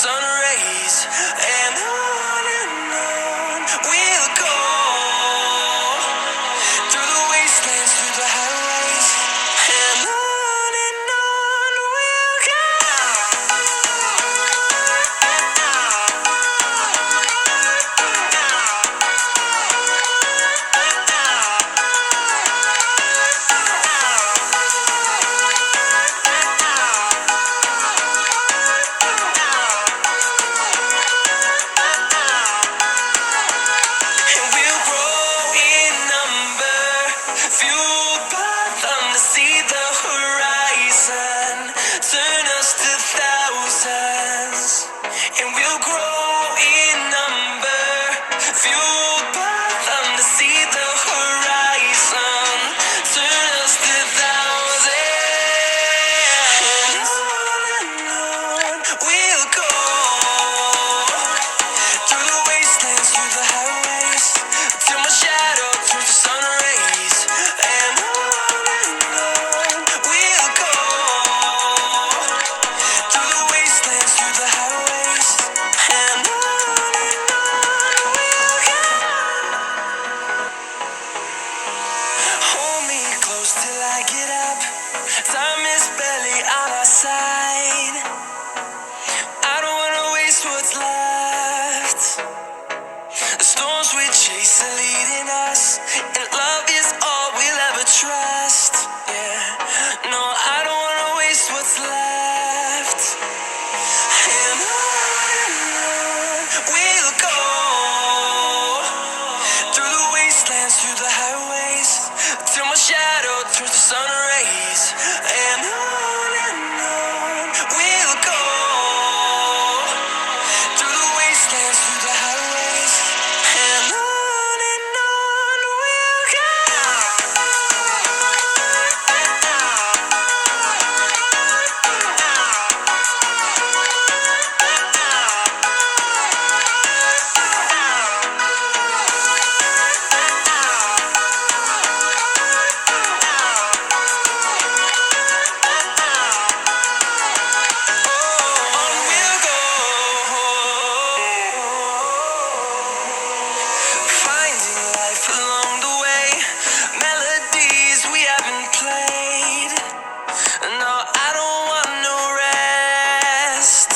sun rays, and on we'll go, through the wastelands, through the highways, and on we'll go. And we'll grow in number, fueled by them to see the horizon, turn us to thousands. And we'll grow in number, fueled by them to see the horizon, turn us to thousands. And on we'll go, through the wastelands, through the highways, till my shadow turns to sun rays, and on we'll go, through the wastelands, through the highways, and on we'll go. Hold me close till I get up, time is barely on our side, I don't wanna waste what's left. The storms we chase are leading us, and love is all we'll ever trust. Yeah, no, I don't wanna waste what's left. And on we'll go, through the wastelands, through the highways, till my shadow turns to sun rays, and on we'll go, through the wastelands, through the highways, and on we'll go. On we'll go, finding life along the way, melodies we haven't played. No, I don't want no rest,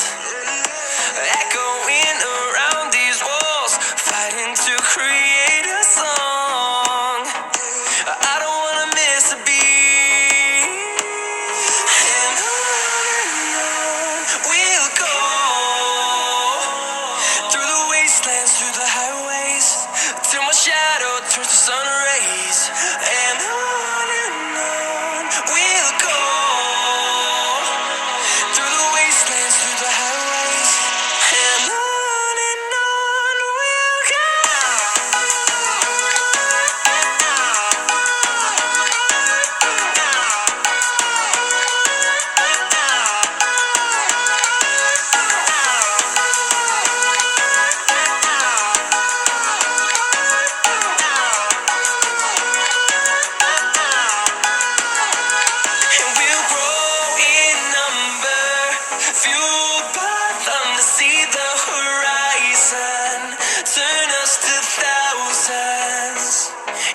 echoing around these walls, fighting to create a song. I don't wanna miss a beat. And on we'll go, through the wastelands, through the highways, till my shadow turns to sun rays, and on we'll go, through the wastelands, through the highways, and on we'll go. And we'll grow in number, fueled by them to see the horizon, turn us to thousands.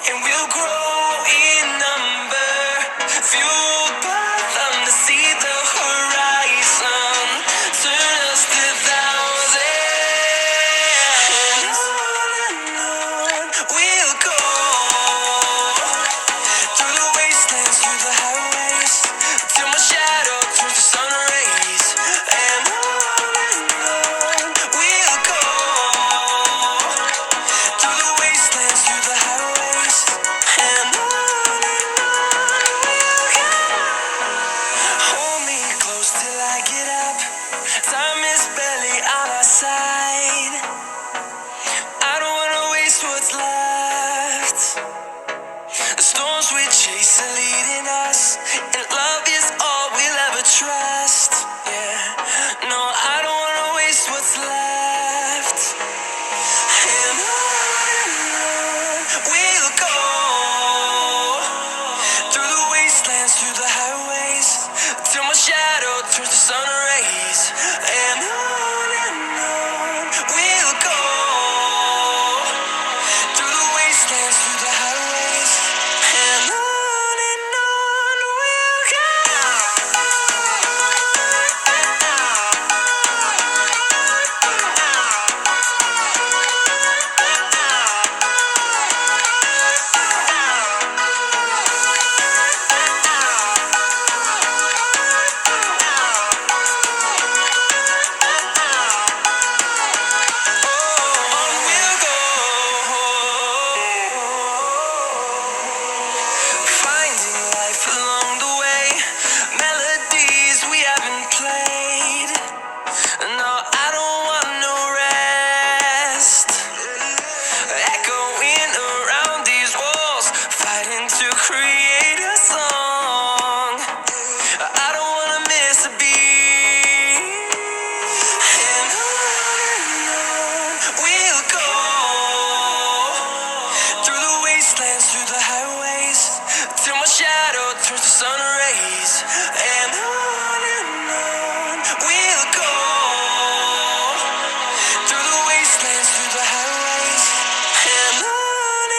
And we'll grow in number, fueled by them to see the horizon, turn us to thousands. And on we'll go, through the wastelands, through the highways, till my shadow turns to sun rays, and on we'll go, through the wastelands, through the highways, and on we'll go. Hold me close till I get up, time is barely on our side, I don't wanna waste what's left. The storms we chase are leading us, and love is all we'll ever trust. Yeah, no, I don't wanna waste what's left. And on we'll go, through the wastelands, through the highways, till my shadow turns to sun rays, and on create a song. I don't wanna miss a beat. And on we'll go, through the wastelands, through the highways, till my shadow turns to sun rays. And on we'll go, through the wastelands, through the highways, and on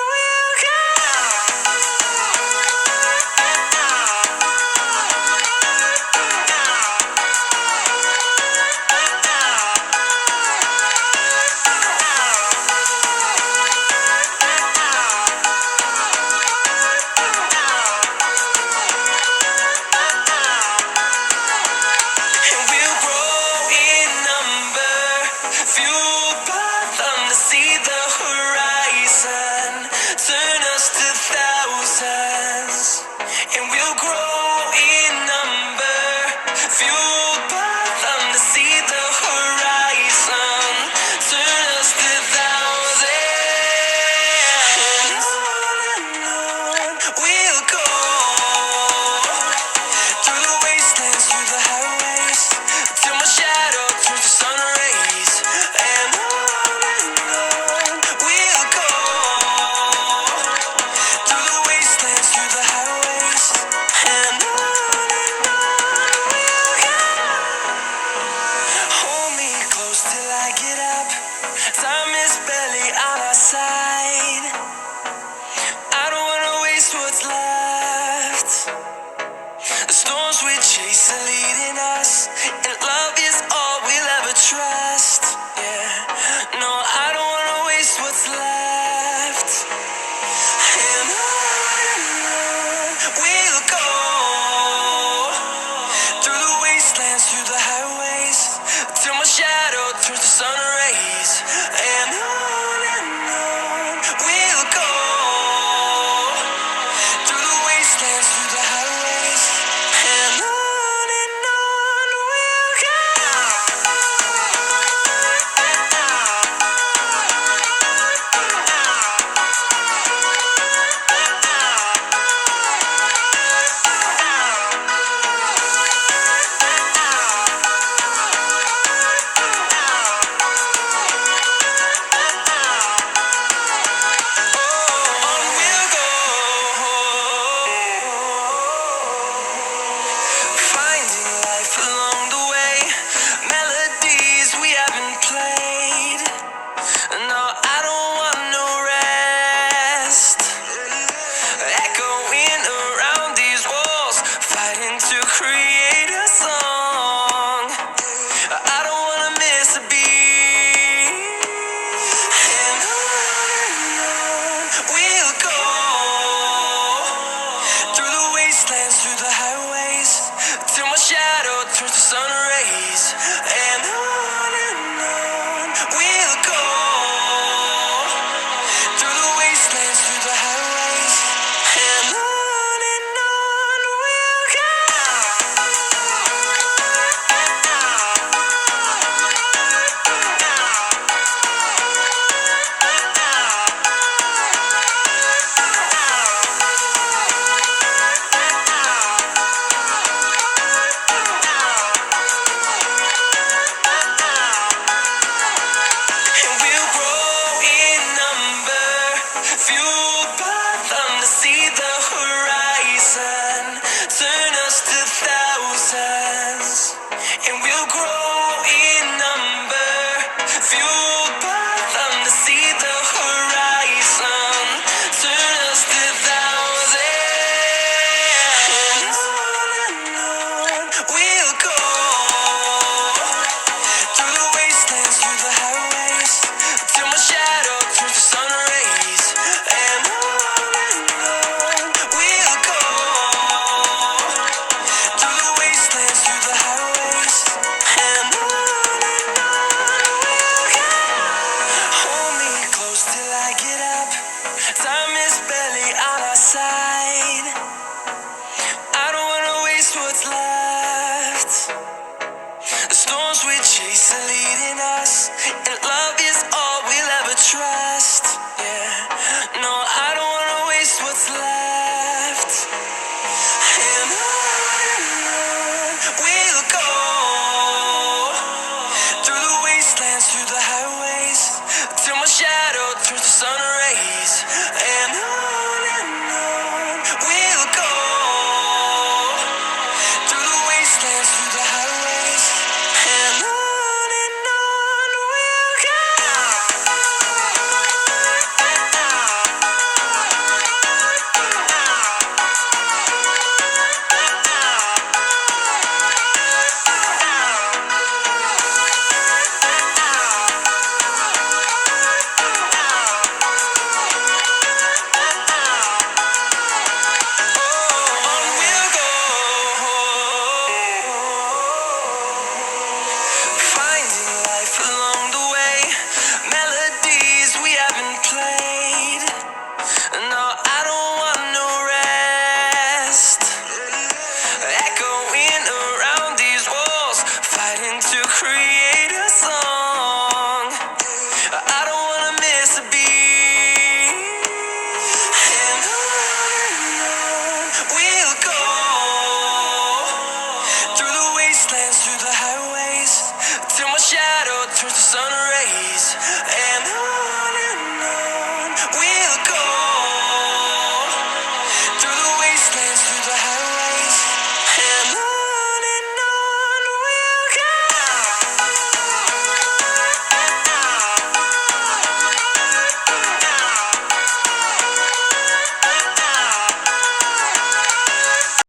we'll go. And we'll grow in number, fueled by them to see the horizon, turn us to thousands. And we'll grow in number, fueled by them to see the horizon, turn us to thousands. And on we'll go, through the wastelands, through the highways, till my shadow turns to sun rays. And on we'll go, through the wastelands, through the highways, and on we'll go. Hold me close till I get up. Time is barely on our side. I don't wanna waste what's left. The storms we chase are leading us, and love is all we'll ever trust. Yeah, no, I don't wanna waste what's left. And on we'll go, through the wastelands, through the highways, till my shadow turns to sun rays. And on we'll go, through the wastelands, through the highways, and on we'll go. On we'll go, finding life along the way, melodies we haven't played. No, I don't want no rest, echoing around these walls, fighting to create a song. I don't wanna miss a beat. And on we'll go, through the wastelands, through the highways, till my shadow turns to sun rays. And on we'll go, through the wastelands, through the highways, and on we'll go. And we'll grow in number, fueled by them to see the horizon, turn us to thousands. And we'll grow in number, fueled by them to see the horizon, turn us to thousands. And on we'll go, through the wastelands, through the highways, till my shadow turns to sun rays. And on we'll go, through the wastelands, through the highways, and on we'll go. Hold me close till I get up. Time is barely on our side. I don't wanna waste what's left. The storms we chase are leading us, and love is all we'll ever trust. Yeah, no, I don't wanna waste what's left. towards the sun rays.